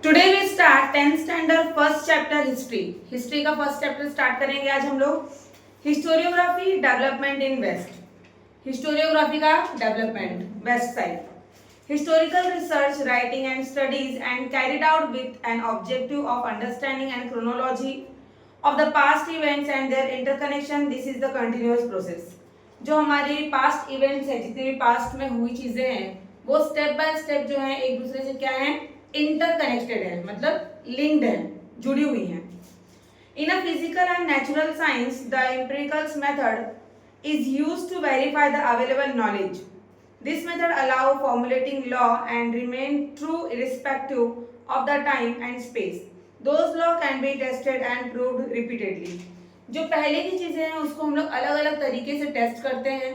Today we start 10th standard first chapter history. History का first chapter start करेंगे आज हम लोग। Historiography development in west. Historiography का development west side. Historical research writing and studies and carried out with an objective of understanding and chronology of the past events and their interconnection. This is the continuous process. जो हमारी past events है, जितनी भी past में हुई चीजें हैं, वो स्टेप बाय स्टेप जो है एक दूसरे से क्या है, इंटरकनेक्टेड है, मतलब लिंक्ड है, जुड़ी हुई है। In a physical and natural science the empirical method is used to verify the available knowledge. This method allow formulating law and remain true irrespective of the time and space. Those law can be tested and proved repeatedly. जो पहले की चीजें हैं उसको हम लोग अलग अलग तरीके से टेस्ट करते हैं।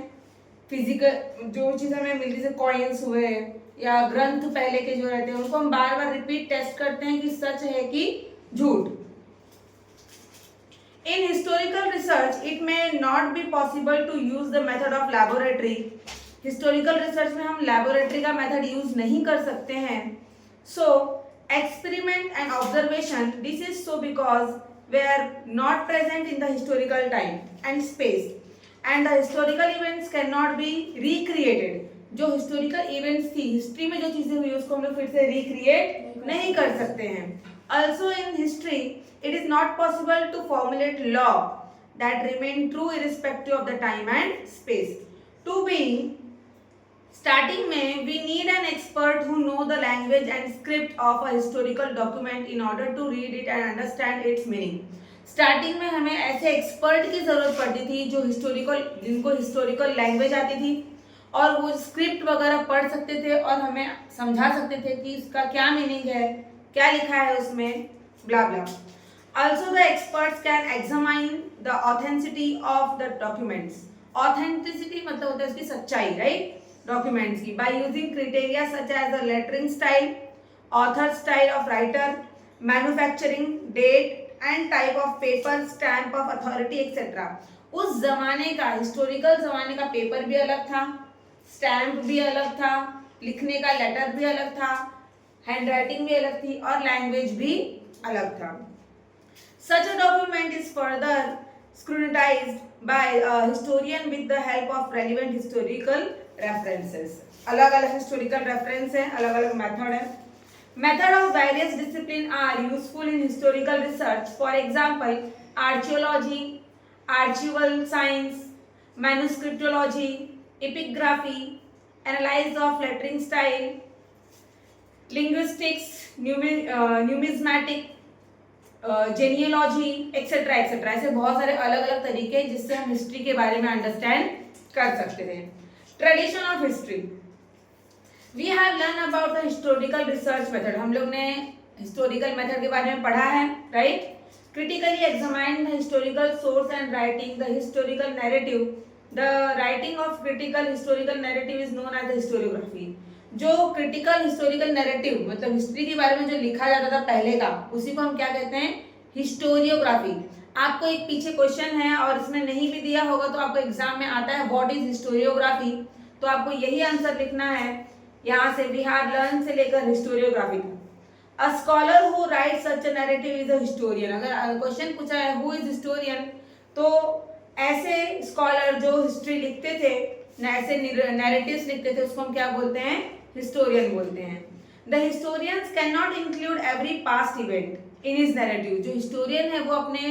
फिजिकल जो चीजें हमें मिलती है, कॉइन्स हुए या ग्रंथ पहले के जो रहते हैं, उनको हम बार बार रिपीट टेस्ट करते हैं कि सच है कि झूठ। In historical research, it may not be possible to use the method of laboratory. Historical research में हम लैबोरेटरी का मेथड यूज नहीं कर सकते हैं। So experiment and observation, this is so because they are not present in the historical time and space and the historical events can not be recreated. जो historical events थी, history में जो चीजें हुई, उसको हम लोग फिर से रिक्रिएट नहीं कर सकते हैं। Also in history it is not possible to formulate law that remain true irrespective of the time and space. To be starting में we need an expert who know the language and script of a historical document in order to read it and understand its meaning. Starting में हमें ऐसे expert की जरूरत पड़ती थी जो जिनको हिस्टोरिकल लैंग्वेज आती थी और वो स्क्रिप्ट वगैरह पढ़ सकते थे और हमें समझा सकते थे कि इसका क्या मीनिंग है, क्या लिखा है उसमें, blah blah. Also the experts can examine the authenticity of the documents. Authenticity मतलब होता है उसकी सच्चाई, राइट, डॉक्यूमेंट्स की, by using criteria such as the lettering style, author style of writer, manufacturing date and type of paper, stamp of authority etcetera. उस जमाने का, historical जमाने का पेपर भी अलग था, स्टैम्प भी अलग था, लिखने का लेटर भी अलग था, हैंडराइटिंग भी अलग थी और लैंग्वेज भी अलग था। Such a document is further scrutinized by a historian with the help of relevant historical references. अलग अलग historical reference है, अलग अलग method है। Method of various disciplines are useful in historical research. For example, archaeology, archival science, manuscriptology, epigraphy, analysis of lettering style, linguistics, numismatic, genealogy etcetera etcetera. ऐसे बहुत सारे अलग अलग तरीके हैं जिससे हम हिस्ट्री के बारे में अंडरस्टैंड कर सकते हैं। Tradition of history, we have learn about the historical research method. हम लोग ने हिस्टोरिकल मेथड के बारे में पढ़ा है, right. Critically examine the historical source and writing the historical narrative. The writing of critical historical narrative is known as the historiography. जो critical historical narrative मतलब हिस्ट्री के बारे में जो लिखा जाता था पहले का, उसी को हम क्या कहते हैं, हिस्टोरियोग्राफी। आपको एक पीछे क्वेश्चन है और इसमें नहीं भी दिया होगा तो आपको एग्जाम में आता है व्हाट इज हिस्टोरियोग्राफी, तो आपको यही आंसर लिखना है यहाँ से, वी हैव लर्न से लेकर historiography. A scholar who right such a narrative is a historian. अगर क्वेश्चन पूछा है हु इज हिस्टोरियन, तो ऐसे स्कॉलर जो हिस्ट्री लिखते थे, ऐसे नैरेटिव्स लिखते थे, उसको हम क्या बोलते हैं, हिस्टोरियन बोलते हैं। The historians can not include every past event in his narrative. जो हिस्टोरियन है वो अपने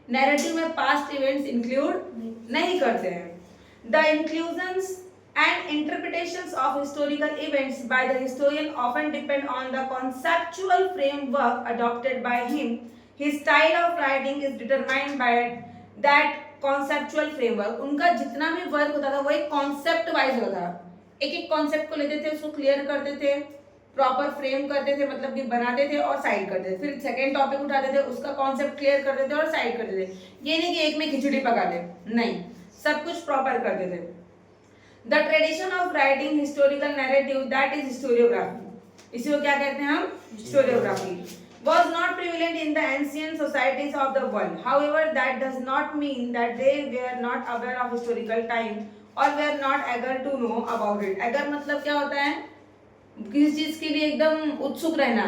नैरेटिव में पास्ट इवेंट्स इंक्लूड नहीं करते हैं। The inclusions and interpretations of historical events by the historian often depend on the conceptual framework adopted by him. His style of writing is determined by that conceptual framework. उनका जितना भी work होता था वो एक कॉन्सेप्ट वाइज होता था। एक एक कॉन्सेप्ट को लेते थे, उसको क्लियर करते थे, प्रॉपर फ्रेम करते थे, मतलब कि बनाते थे और साइड करते थे, फिर सेकेंड टॉपिक उठाते थे, उसका कॉन्सेप्ट क्लियर करते थे और साइड करते थे। ये नहीं कि एक में खिचड़ी पकाते, नहीं, सब कुछ प्रॉपर करते थे। The tradition of writing historical narrative that is historiography. इसी को क्या कहते हैं हम, historiography. Was not prevalent in the ancient societies of the world. However, that does not mean that they were not aware of historical time or were not eager to know about it. अगर मतलब क्या होता है, किसी चीज के लिए एकदम उत्सुक रहना,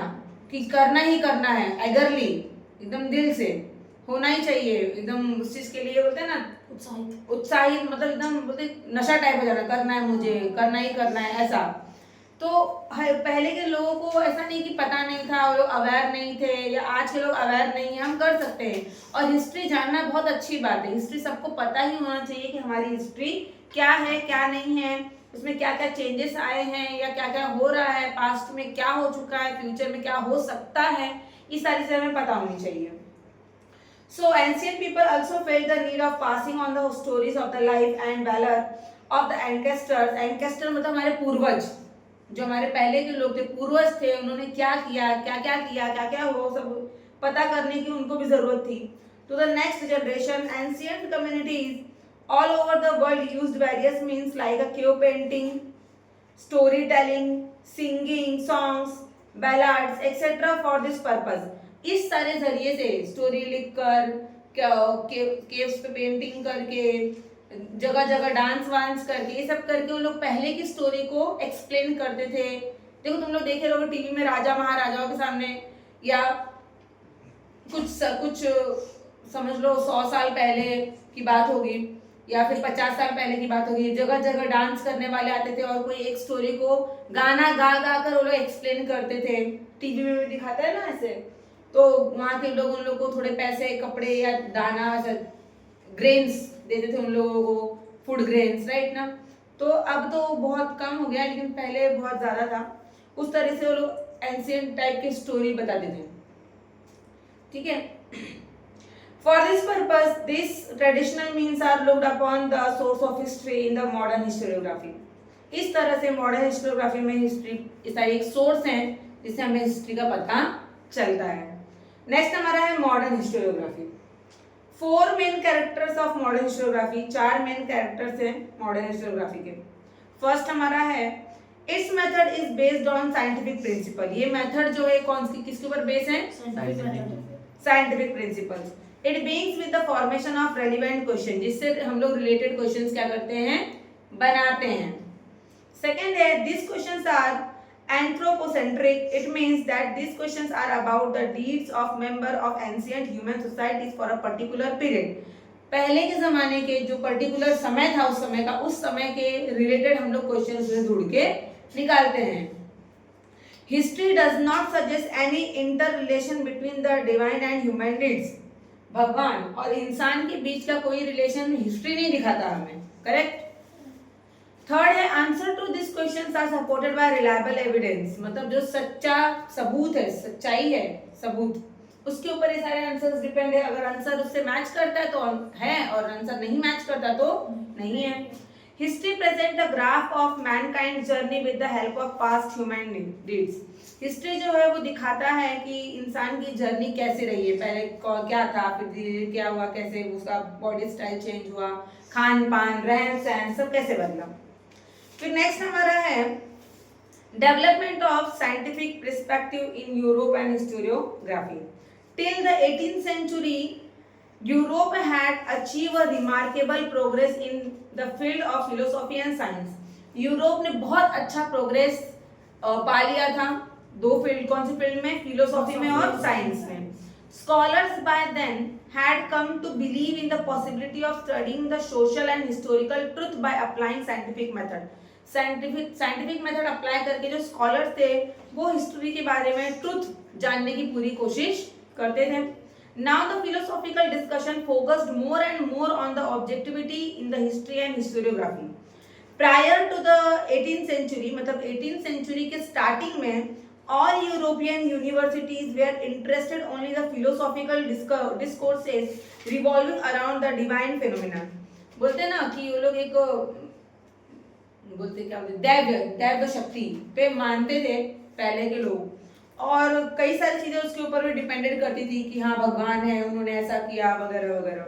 कि करना ही करना है, एगरली, एकदम दिल से होना ही चाहिए, एकदम उस चीज के लिए बोलते हैं ना उत्साहित, मतलब एकदम बोलते नशा टाइप हो जाना, करना है मुझे, करना ही करना है ऐसा। तो पहले के लोगों को ऐसा नहीं कि पता नहीं था, वो लोग अवेयर नहीं थे, या आज के लोग अवेयर नहीं है, हम कर सकते हैं। और हिस्ट्री जानना बहुत अच्छी बात है, हिस्ट्री सबको पता ही होना चाहिए कि हमारी हिस्ट्री क्या है क्या नहीं है, उसमें क्या क्या चेंजेस आए हैं, या क्या क्या हो रहा है, पास्ट में क्या हो चुका है, फ्यूचर में क्या हो सकता है, ये सारी चीजें हमें पता होनी चाहिए। So ancient people also felt the need of passing on the stories of the life and valor of the ancestors. Ancestor मतलब हमारे पूर्वज, जो हमारे पहले के लोग थे, पूर्वज थे, उन्होंने क्या किया, क्या क्या हो, सब पता करने की उनको भी जरूरत थी। तो the next generation, ancient communities all over the world used various means like a cave painting, story telling, singing songs, ballads etcetera for this purpose. इस सारे जरिए से स्टोरी लिखकर, केव्स पे पेंटिंग करके, जगह जगह डांस वांस करके, ये सब करके उन लोग पहले की स्टोरी को एक्सप्लेन करते थे। देखो तुम लोग देखे रहोगे टीवी में राजा महाराजाओं के सामने, या कुछ समझ लो 100 साल पहले की बात होगी, या फिर 50 साल पहले की बात होगी, जगह जगह डांस करने वाले आते थे और कोई एक स्टोरी को गाना गा गा कर वो लोग एक्सप्लेन करते थे। टीवी में भी दिखाता है ना ऐसे, तो वहाँ के लोग उन लोग को थोड़े पैसे, कपड़े या दाना, ऐसा ग्रेन्स देते थे उन लोगों को, फूड ग्रेन्स, राइट ना। तो अब तो बहुत कम हो गया, लेकिन पहले बहुत ज़्यादा था। उस तरह से वो लोग एंशिएंट टाइप की स्टोरी बताते थे, ठीक है। For this purpose, these traditional means are looked upon the source of history in the modern historiography. इस तरह से मॉडर्न हिस्टोरियोग्राफी में हिस्ट्री इस सारी एक सोर्स है जिससे हमें हिस्ट्री का पता चलता है। नेक्स्ट हमारा है modern historiography. 4 main characters of modern historiography, 4 main characters हैं मॉडर्न हिस्टोरियोग्राफी के। फर्स्ट हमारा है it's method is based on scientific principle. ये मेथड जो है कौन सी, किसके ऊपर बेस है? Scientific principles. It begins with the formation of relevant question, जिससे हम लोग रिलेटेड क्वेश्चंस क्या करते हैं, बनाते हैं। सेकंड है this questions are anthropocentric. It means that these questions are about the deeds of member of ancient human societies for a particular period. पहले के जमाने के जो पर्टिकुलर समय था, उस समय का, उस समय के रिलेटेड हम लोग क्वेश्चन से ढूंढ के निकालते हैं। History does not suggest any inter relation between the divine and human needs. भगवान और इंसान के बीच का कोई रिलेशन हिस्ट्री नहीं दिखाता हमें, करेक्ट। थर्ड है answer to this questions are supported by reliable evidence, मतलब जो सच्चा सबूत है, सच्चाई है, सबूत, उसके ऊपर ये सारे आंसर्स डिपेंड है। अगर आंसर उससे मैच करता है तो है, और आंसर नहीं मैच करता तो नहीं है। History present a graph of Mankind journey with the help of past human deeds. History जो है वो दिखाता है कि इंसान की जर्नी कैसे रही है, पहले क्या था, फिर धीरे क्या हुआ, कैसे उसका बॉडी स्टाइल चेंज हुआ, खान पान, रहन सहन, सब कैसे बदला। फिर नेक्स्ट हमारा है development of scientific perspective in Europe and historiography. Till the 18th century Europe had achieve a remarkable progress in the field of philosophy and science. Europe ने बहुत अच्छा प्रोग्रेस पा लिया था, 2 फील्ड, कौन सी फील्ड में, फिलोसॉफी में और साइंस में। Scholars by then had come to believe in the possibility of studying the social and historical truth by applying scientific method. Scientific method apply करके जो स्कॉलर्स थे वो हिस्ट्री के बारे में ट्रुथ जानने की पूरी कोशिश करते थे। Now the philosophical discussion focused more and more on the objectivity in the history and historiography. Prior to the 18th century, मतलब 18th century के स्टार्टिंग में all European universities were interested only the philosophical discourses revolving around the divine phenomena. बोलते ना कि वो लोग एक बोलते क्या बोलते दैव शक्ति पे मानते थे पहले के लोग, और कई सारी चीजें उसके ऊपर भी डिपेंडेड करती थी कि हाँ भगवान है, उन्होंने ऐसा किया वगैरह वगैरह।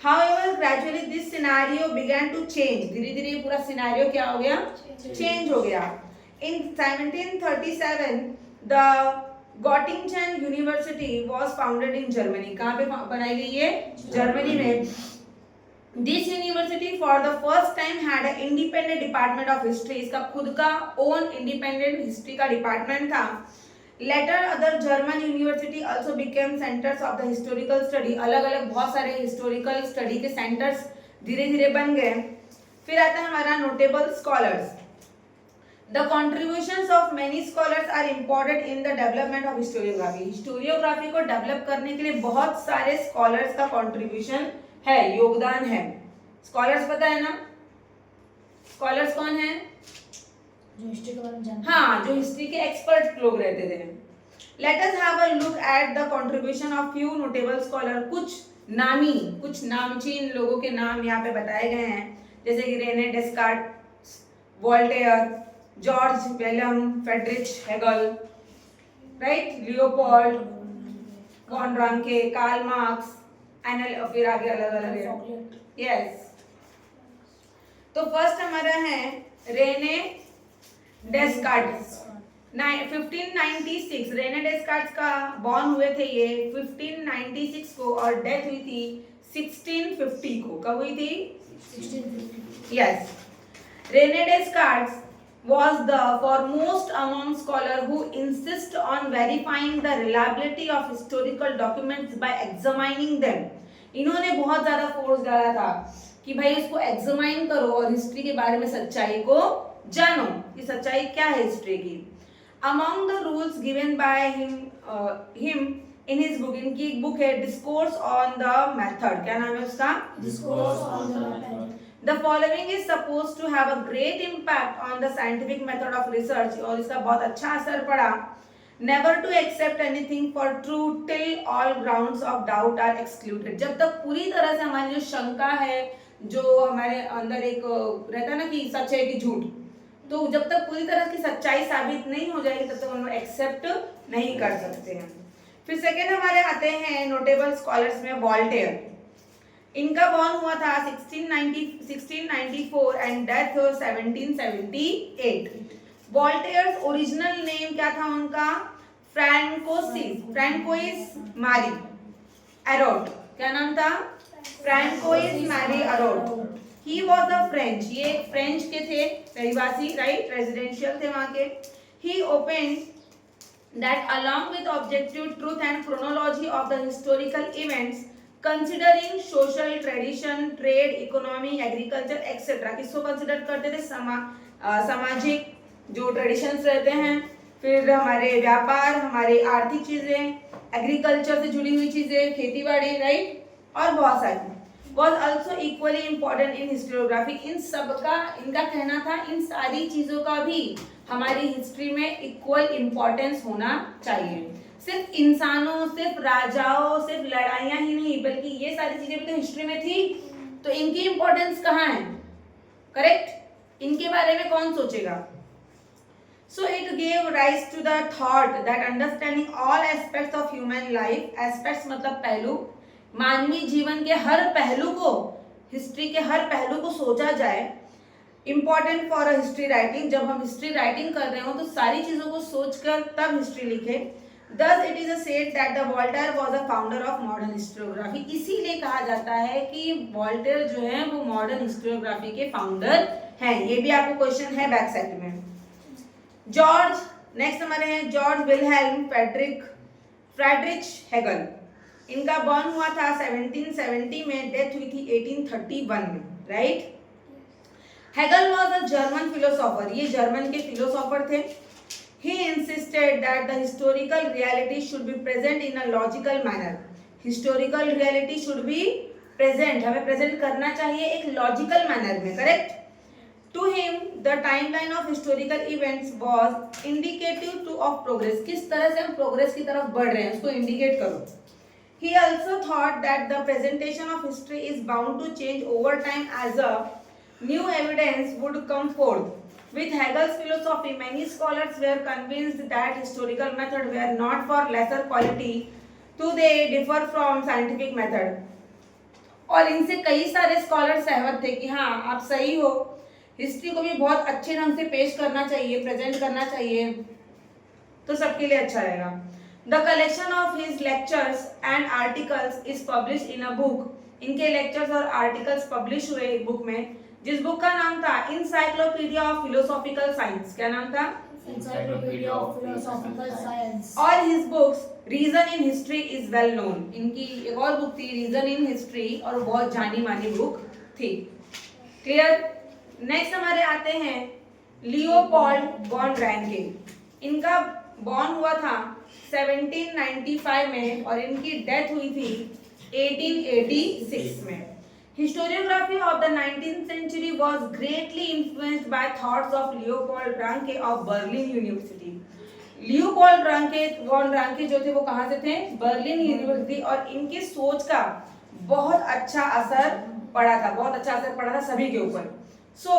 However, gradually this scenario began to change. धीरे धीरे पूरा सिनेरियो क्या हो गया, चेंज हो गया। In 1737, the Göttingen University was founded in Germany. कहाँ पे बनाई गई है, जर्मनी में। This university for the first time had an independent department of history. इसका खुद का own independent history का डिपार्टमेंट था। Later other German university also became centers of the historical study, अलग अलग बहुत सारे हिस्टोरिकल स्टडी के सेंटर्स धीरे धीरे बन गए। फिर आता है हमारा notable scholars. The contributions of many scholars are important in the development of historiography, historiography को डेवलप करने के लिए बहुत सारे स्कॉलर्स का कॉन्ट्रीब्यूशन है, योगदान है। स्कॉलर्स पता है ना, स्कॉलर्स कौन है? जो हिस्ट्री के बारे में जानते हाँ, जो हिस्ट्री के एक्सपर्ट लोग रहते थे। Let us have a look at the contribution of few notable scholar, कुछ नामचीन लोगों के नाम यहाँ पे बताए गए हैं, जैसे कि Rene Descartes, Voltaire, George William Friedrich Hegel, right, Leopold von Ranke, Karl Marx, Annales, फिर आगे अलग अलग है। यस, तो फर्स्ट हमारा है रेने डेस्कार्ट्स, 1596, रेने डेस्कार्ट्स का बॉर्न हुए थे ये 1596 को और डेथ हुई थी 1650 को। कब हुई थी? 1650। Yes, Rene Descartes was the foremost among scholars who insist on verifying the reliability of historical documents by examining them. इन्होंने बहुत ज्यादा फोर्स डाला था कि भाई इसको एग्जामाइन करो और हिस्ट्री के बारे में सच्चाई को जानो कि सच्चाई क्या है हिस्ट्री की। Among the rules given by him in his book, इनकी एक बुक है डिस्कोर्स ऑन द मेथड, क्या नाम है उसका? Discourse on the method. The following is supposed to have a great impact on the scientific method of research, और इसका बहुत अच्छा असर पड़ा। Never to accept anything for true till all grounds of doubt are excluded, जब तक पूरी तरह से हमारी जो शंका है, जो हमारे अंदर एक रहता है ना कि सच है कि झूठ, तो जब तक पूरी तरह की सच्चाई साबित नहीं हो जाएगी तब तक हम लोग एक्सेप्ट नहीं कर सकते हैं। फिर सेकेंड हमारे आते हैं नोटेबल स्कॉलर्स में वॉल्टेयर। इनका बॉर्न हुआ था 1694 and death 1778। Voltaire's original name क्या था उनका? फ्रैंकोइस मारी एरोट, क्या नाम था? Francois Marie Arouet. He was a French, ये फ्रेंच के थे रहिवासी, राइट, रेजिडेंशियल थे वहां के। He open that along with objective truth and chronology of the historical events considering social tradition, trade, economy, agriculture etcetera, किसको कंसिडर करते थे? सामाजिक जो ट्रेडिशंस रहते हैं, फिर हमारे व्यापार, हमारे आर्थिक चीजें, एग्रीकल्चर से जुड़ी हुई चीजें, खेती बाड़ी, राइट, और बहुत सारी। Was also equally important in historiography, इन सब का इनका कहना था इन सारी चीजों का भी हमारी हिस्ट्री में इक्वल इम्पोर्टेंस होना चाहिए। सिर्फ इंसानों, सिर्फ राजाओं, सिर्फ लड़ाइयां ही नहीं, बल्कि ये सारी चीजें भी तो हिस्ट्री में थी, तो इनकी इंपॉर्टेंस कहाँ है? करेक्ट, इनके बारे में कौन सोचेगा? So it gave rise to the thought that understanding all aspects of human life, aspects मतलब पहलू, मानवीय जीवन के हर पहलू को, हिस्ट्री के हर पहलू को सोचा जाए। Important for a history writing, जब हम हिस्ट्री राइटिंग कर रहे हो तो सारी चीजों को सोचकर तब हिस्ट्री लिखे। Thus it is said that the Voltaire was the founder of modern historiography, इसीलिए कहा जाता है कि वॉल्टेयर जो है वो मॉडर्न हिस्टोरियोग्राफी के फाउंडर हैं। ये भी आपको क्वेश्चन है बैक साइड में। जॉर्ज, नेक्स्ट हमारे हैं जॉर्ज विलहेल्म फ्रेडरिच हेगल। इनका बॉर्न हुआ था 1770 में, डेथ हुई थी 1831 में, right. Hegel was a German philosopher, ये जर्मन के फिलोसोफर थे। He insisted that the historical reality should be present in a logical manner. Historical reality should be present, हमें present करना चाहिए एक logical manner में, correct? To him, the timeline of historical events was indicative of progress. किस तरह से हम progress की तरफ बढ़ रहे हैं उसको indicate करो। He also thought that the presentation of history is bound to change over time as a new evidence would come forth. With Hegel's philosophy, many scholars were convinced that historical methods were not for lesser quality, तो they differ from scientific method. और इनसे कई सारे scholar सहमत थे कि हाँ आप सही हो, हिस्ट्री को भी बहुत अच्छे ढंग से पेश करना चाहिए, प्रेजेंट करना चाहिए, तो सबके लिए अच्छा रहेगा। The collection of his lectures and articles is published in a book. इनके लेक्चर्स और आर्टिकल्स पब्लिश हुए एक बुक में, जिस बुक का नाम था इनसाइक्लोपीडिया ऑफ फिलोसॉफिकल साइंस। क्या नाम था? Encyclopedia of Philosophical Science. All his books, Reason in History is well known. इनकी एक और बुक थी रीजन इन हिस्ट्री और बहुत जानी मानी बुक थी. क्लियर. नेक्स्ट हमारे आते हैं लियोपोल्ड वॉन रैंके. इनका बॉर्न हुआ था 1795 में और इनकी डेथ हुई थी 1886 में. Historiography of the 19th century was greatly influenced by thoughts of Leopold Ranke of Berlin University. Leopold Ranke von Ranke जो थे वो कहाँ से थे? Berlin University. और इनकी सोच का बहुत अच्छा असर पड़ा था सभी के ऊपर. So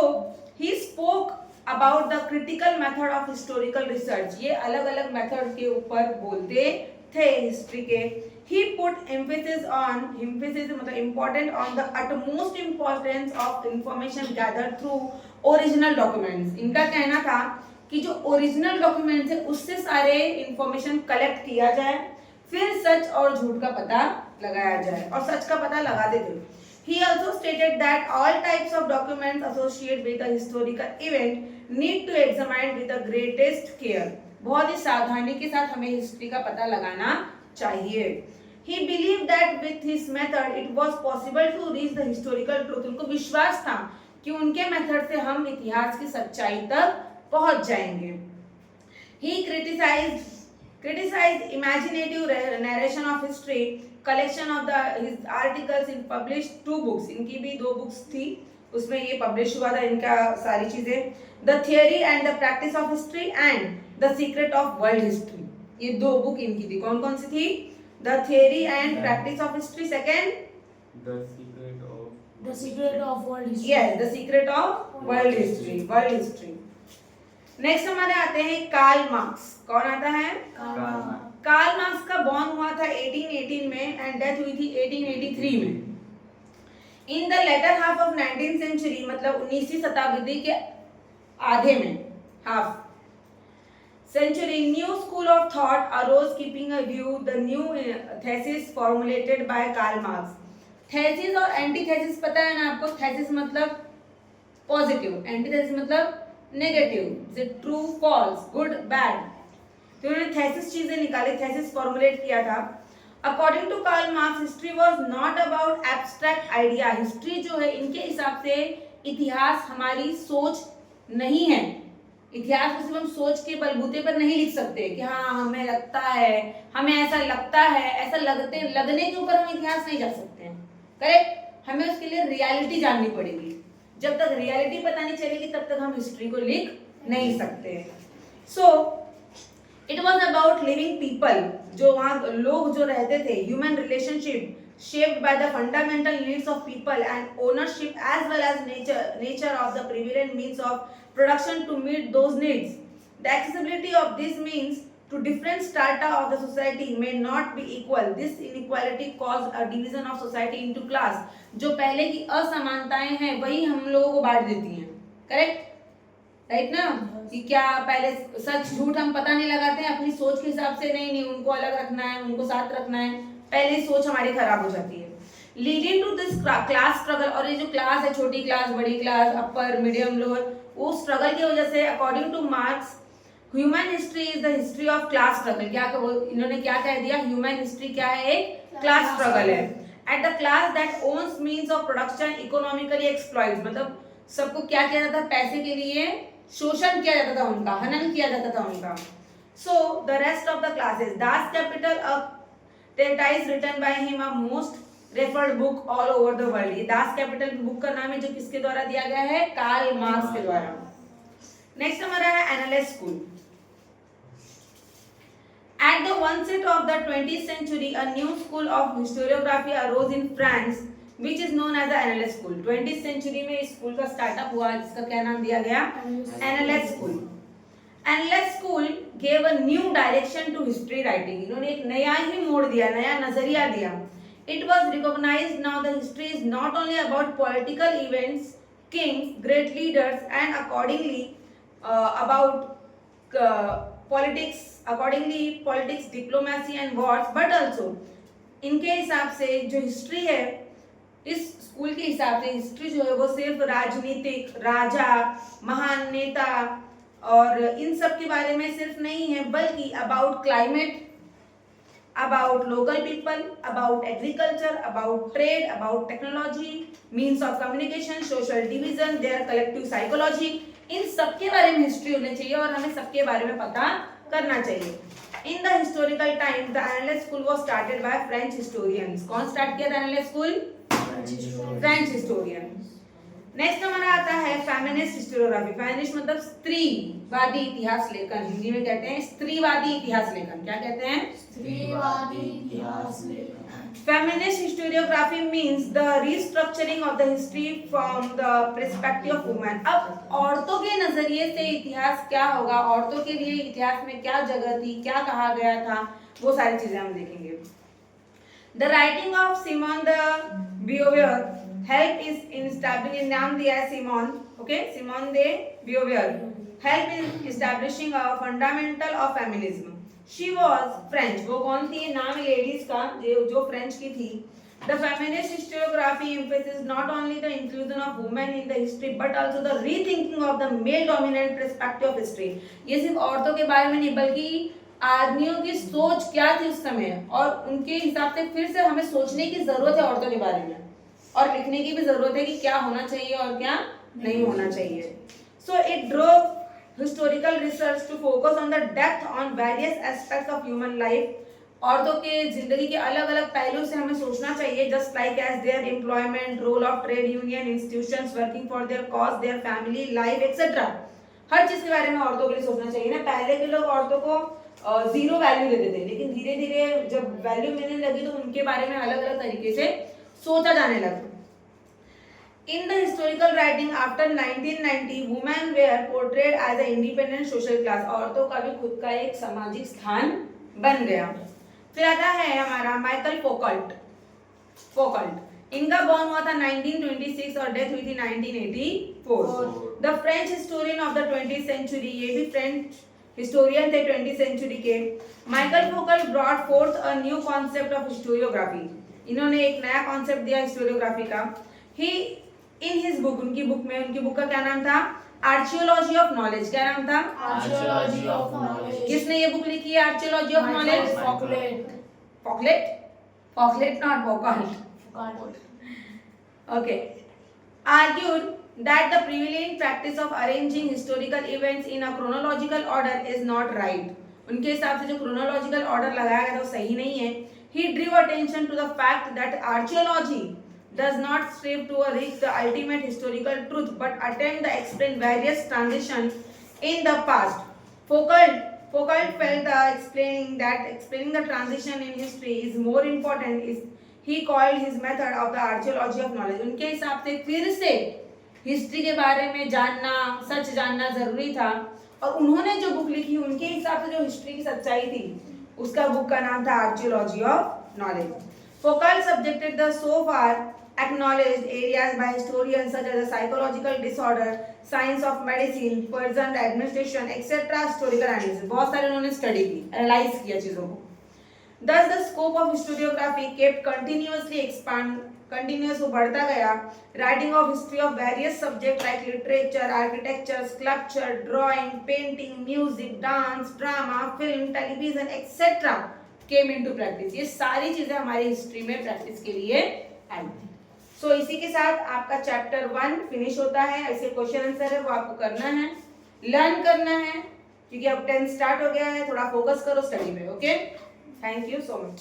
he spoke about the critical method of historical research. ये अलग अलग मेथड के ऊपर बोलते थे हिस्ट्री के. He put emphasis मतलब important on the utmost importance of information gathered through original documents. इनका कहना था कि जो ओरिजिनल डॉक्यूमेंट्स है उससे सारे इंफॉर्मेशन कलेक्ट किया जाए, फिर सच और झूठ का पता लगाया जाए और सच का पता लगाते थे. He also stated that all types of documents associated with a historical event need to examine with the greatest care. बहुत ही सावधानी के साथ हमें हिस्ट्री का पता लगाना चाहिए. He believed that with his method it was possible to reach the historical truth. उनको विश्वास था कि उनके मेथड से हम इतिहास की सच्चाई तक पहुंच जाएंगे. He criticized imaginative narration of history. Collection of his articles in published 2 books. इनकी भी 2 बुक्स थी, उसमें ये पब्लिश हुआ था इनका सारी चीजें. The Theory and the Practice of History and The Secret of World History. ये 2 बुक इनकी थी. कौन कौन सी थी? The Theory and Practice of History. Second, The Secret of World History. yes, The Secret of World History. Next हमारे आते हैं Karl Marx. कौन आता है? कार्ल मार्क्स का बॉर्न हुआ था 1818 में एंड डेथ हुई थी 1883 में. In the later half of 19th century मतलब 19वीं शताब्दी के आधे में, half century, new school of thought arose keeping a view the new thesis formulated by Karl Marx. thesis और antithesis पता है ना आपको? thesis मतलब पॉजिटिव, antithesis मतलब negative. is it true, false, good, bad. तो उन्होंने thesis चीजें निकाली, thesis formulate किया था. According to Karl Marx, history was not about abstract idea. history जो है इनके हिसाब से इतिहास हमारी सोच नहीं है. इतिहास को सिर्फ हम सोच के बलबूते पर नहीं लिख सकते कि हाँ हमें लगता है, हमें ऐसा लगता है, ऐसा लगने के ऊपर हम इतिहास नहीं जा सकते हैं. करेक्ट. हमें उसके लिए रियलिटी जाननी पड़ेगी. जब तक रियलिटी पता नहीं चलेगी तब तक हम हिस्ट्री को लिख नहीं सकते. So it was about living people. जो वहाँ लोग जो रहते थे, human relationship shaped by the fundamental needs of people and ownership as well as nature of the prevalent means of production to meet those needs. The accessibility of these means to different strata of the society may not be equal. This inequality caused a division of society into class. जो पहले की असमानताएं हैं वही हम लोगों को बांट देती हैं. करेक्ट? राइट ना? कि क्या पहले सच झूठ हम पता नहीं लगाते हैं अपनी सोच के हिसाब से. नहीं, उनको अलग रखना है, उनको साथ रखना है. पहले ही सोच हमारी खराब हो जाती है. Leading to this class struggle. और ये जो क्लास है, छोटी क्लास, बड़ी क्लास, अपर, मीडियम, लोअर, वो स्ट्रगल की वजह से according to Marx human history is the history of class struggle. क्या इन्होंने क्या कह दिया? ह्यूमन हिस्ट्री क्या है? एक क्लास स्ट्रगल है. At the class that owns means of production economically exploits. मतलब सबको क्या किया जाता था? पैसे के लिए शोषण किया जाता था उनका, हनन किया जाता था उनका. So the rest of the classes. Das Kapital treatise written by him, a most referred book all over the world. ये दास कैपिटल बुक का नाम है जो किसके द्वारा दिया गया है? कार्ल मार्क्स के द्वारा. नेक्स्ट हमारा है analyst school. At the onset of the 20th century, a new school of historiography arose in France, which is known as the Analyst School. 20th century में इस स्कूल का स्टार्टअप हुआ जिसका क्या नाम दिया गया? Analyst School. Analyst School gave a new direction to history writing. इन्होंने एक नया ही मोड़ दिया, नया नजरिया दिया. It was recognized now that history is not only about political events, kings, great leaders, and accordingly about politics, diplomacy and wars, but also इनके हिसाब से जो हिस्ट्री है, इस स्कूल के हिसाब से हिस्ट्री जो है वो सिर्फ राजनीतिक, राजा, महान नेता और इन सब के बारे में सिर्फ नहीं है बल्कि about climate, about local people, about agriculture, about trade, about technology, means of communication, social division, their collective psychology, इन सब के बारे में हिस्ट्री होनी चाहिए और हमें सबके बारे में पता करना चाहिए। In the historical time, the Annales School was started by French historians. कौन स्टार्ट किया था Annales School? French historian. Next हमारा आता है फेमिनिस्ट हिस्टोरियोग्राफी। फेमिनिस्ट मतलब स्त्रीवादी इतिहास लेखन, हिंदी में कहते हैं स्त्रीवादी इतिहास लेखन। क्या कहते हैं? स्त्रीवादी इतिहास लेखन। Feminist historiography means the restructuring of the history from the perspective of women. अब औरतों के नजरिए से इतिहास क्या होगा, औरतों के लिए इतिहास में क्या जगह थी, क्या कहा गया था, वो सारी चीजें हम देखेंगे। The writing of Simone de Beauvoir help is in establishing, नाम दिया है Simone, okay, Simone de Beauvoir, help in establishing a fundamental of feminism. She was French, वो कौन थी? नाम लेडीज का जो फ्रेंच की थी। The feminist historiography emphasizes not only the inclusion of women in the history but also the rethinking of the male dominant perspective of history. ये सिर्फ औरतों के बारे में नहीं बल्कि आदमियों की सोच क्या थी उस समय और उनके हिसाब से फिर से हमें सोचने की जरूरत है औरतों के बारे में और लिखने की भी जरूरत है कि क्या होना चाहिए और क्या नहीं होना चाहिए। So it drove historical research to focus on the depth on various aspects of human life. औरतों के जिंदगी के अलग अलग पहलू से हमें सोचना चाहिए, just like as their employment, role of trade union, institutions working for their cause, their family life etcetera. हर चीज के बारे में औरतों के लिए सोचना चाहिए ना। पहले के लोग औरतों को जीरो वैल्यू देते थे, लेकिन धीरे धीरे जब वैल्यू मिलने लगी तो उनके बारे में अलग अलग तरीके से सोचा जाने लगा। In the historical writing after 1990, women were portrayed as an independent social class. औरतों का भी खुद का एक सामाजिक स्थान बन गया। फिर आता है हमारा माइकल फोकल्ट। इनका बॉर्न हुआ था 1926 और डेथ हुई थी 1984। The French historian of the 20th century, ये भी फ्रेंच हिस्टोरियन थे 20th सेंचुरी के। Michel Foucault brought forth a new concept of historiography. इन्होंने एक नया कॉन्सेप्ट दिया हिस्टोरियोग्राफी का। ही इन हिज बुक, उनकी बुक में, उनकी बुक का क्या नाम था? Archaeology of knowledge. क्या नाम था? Archaeology of knowledge. किसने ये बुक लिखी है archaeology of knowledge? Foucault not Foucault. Okay. Argued that the prevailing practice of arranging historical events in a chronological order is not right. उनके हिसाब से जो chronological order लगाया गया था वो सही नहीं है। He drew attention to the fact that archaeology does not strive to reach the ultimate historical truth but attempt to explain various transitions in the past. Foucault felt explaining the transition in history is more important. He called his method of the archaeology of knowledge. उनके हिसाब से फिर से history के बारे में जानना, सच जानना जरूरी था और उन्होंने जो बुक लिखी उनके हिसाब से जो हिस्ट्री की सच्चाई थी उसका बुक का नाम था archaeology of knowledge. Foucault subjected the so far acknowledged areas by historians such as the psychological disorder, science of medicine, person administration, etc. historical analysis. बहुत सारे उन्होंने स्टडी की, एनालाइज किया चीजों को। Thus the scope of historiography kept continuous बढ़ता गया। Writing of history of various subjects like literature, architecture, sculpture, drawing, painting, music, dance, drama, film, television, etc. came into practice. ये सारी चीजें हमारी हिस्ट्री में प्रैक्टिस के लिए आई। सो इसी के साथ आपका चैप्टर 1 फिनिश होता है। ऐसे क्वेश्चन आंसर है वो आपको करना है, लर्न करना है, क्योंकि अब 10 स्टार्ट हो गया है। थोड़ा फोकस करो स्टडी पे। Okay, thank you so much.